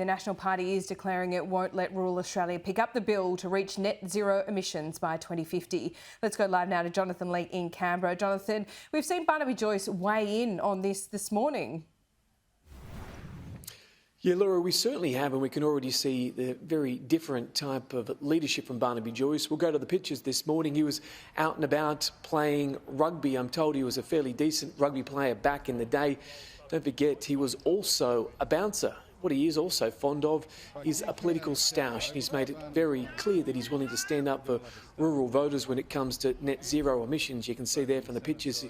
The National Party is declaring it won't let rural Australia pick up the bill to reach net zero emissions by 2050. Let's go live now to Jonathan Lee in Canberra. Jonathan, we've seen Barnaby Joyce weigh in on this morning. Yeah, Laura, we certainly have, and we can already see the very different type of leadership from Barnaby Joyce. We'll go to the pictures this morning. He was out and about playing rugby. I'm told he was a fairly decent rugby player back in the day. Don't forget, he was also a bouncer. What he is also fond of is a political stoush. He's made it very clear that he's willing to stand up for rural voters when it comes to net zero emissions. You can see there from the pictures,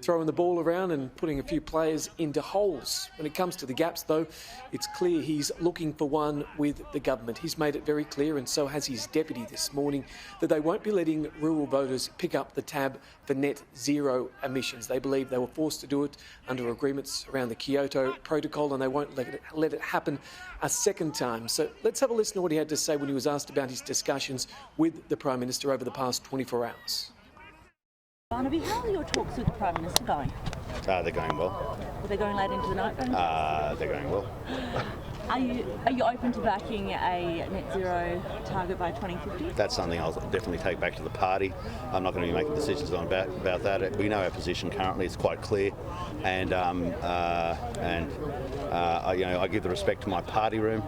throwing the ball around and putting a few players into holes. When it comes to the gaps, though, it's clear he's looking for one with the government. He's made it very clear, and so has his deputy this morning, that they won't be letting rural voters pick up the tab for net zero emissions. They believe they were forced to do it under agreements around the Kyoto Protocol, and they won't let it happen a second time. So let's have a listen to what he had to say when he was asked about his discussions with the Prime Minister over the past 24 hours. Barnaby, how are your talks with the Prime Minister going? They're going well. Are they going late into the night? They're going well. Are you open to backing a net zero target by 2050? That's something I'll definitely take back to the party. I'm not going to be making decisions about that. We know our position currently; it's quite clear, and I give the respect to my party room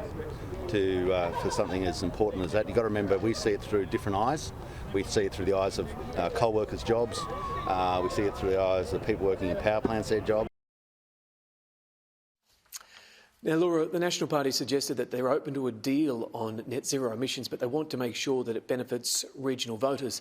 for something as important as that. You've got to remember, we see it through different eyes. We see it through the eyes of coal workers' jobs. We see it through the eyes of people working in power plants, their jobs. Now, Laura, the National Party suggested that they're open to a deal on net zero emissions, but they want to make sure that it benefits regional voters.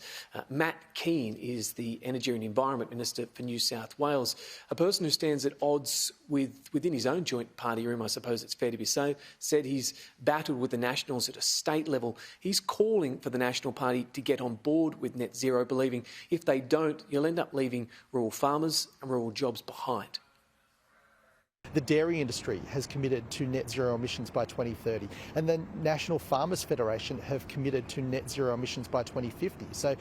Matt Keane is the Energy and Environment Minister for New South Wales, a person who stands at odds within his own joint party room, I suppose it's fair to be said he's battled with the Nationals at a state level. He's calling for the National Party to get on board with net zero, believing if they don't, you'll end up leaving rural farmers and rural jobs behind. The dairy industry has committed to net zero emissions by 2030, and the National Farmers Federation have committed to net zero emissions by 2050. So,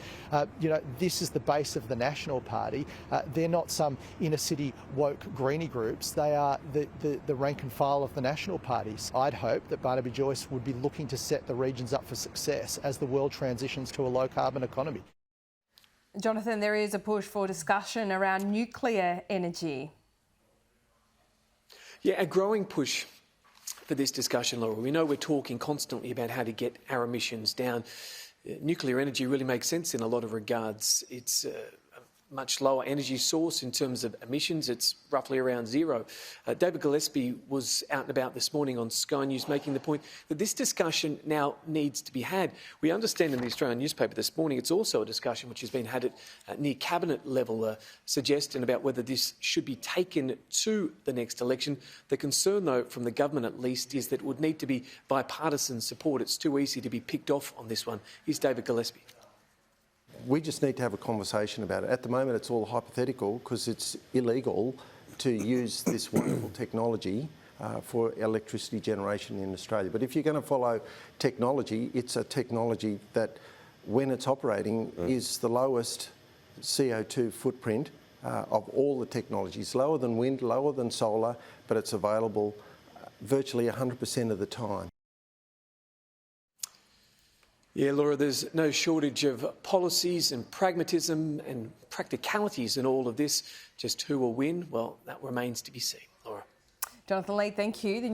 this is the base of the National Party. They're not some inner city woke greenie groups. They are the rank and file of the National Parties. I'd hope that Barnaby Joyce would be looking to set the regions up for success as the world transitions to a low carbon economy. Jonathan, there is a push for discussion around nuclear energy. Yeah, a growing push for this discussion, Laura. We know we're talking constantly about how to get our emissions down. Nuclear energy really makes sense in a lot of regards. It's a much lower energy source in terms of emissions. It's roughly around zero. David Gillespie was out and about this morning on Sky News making the point that this discussion now needs to be had. We understand in the Australian newspaper this morning it's also a discussion which has been had at near cabinet level, suggesting about whether this should be taken to the next election. The concern, though, from the government at least, is that it would need to be bipartisan support. It's too easy to be picked off on this one. Here's David Gillespie. We just need to have a conversation about it. At the moment, it's all hypothetical because it's illegal to use this wonderful technology for electricity generation in Australia. But if you're going to follow technology, it's a technology that, when it's operating, is the lowest CO2 footprint of all the technologies. Lower than wind, lower than solar, but it's available virtually 100% of the time. Yeah, Laura, there's no shortage of policies and pragmatism and practicalities in all of this. Just who will win? Well, that remains to be seen. Laura. Jonathan Lee, thank you.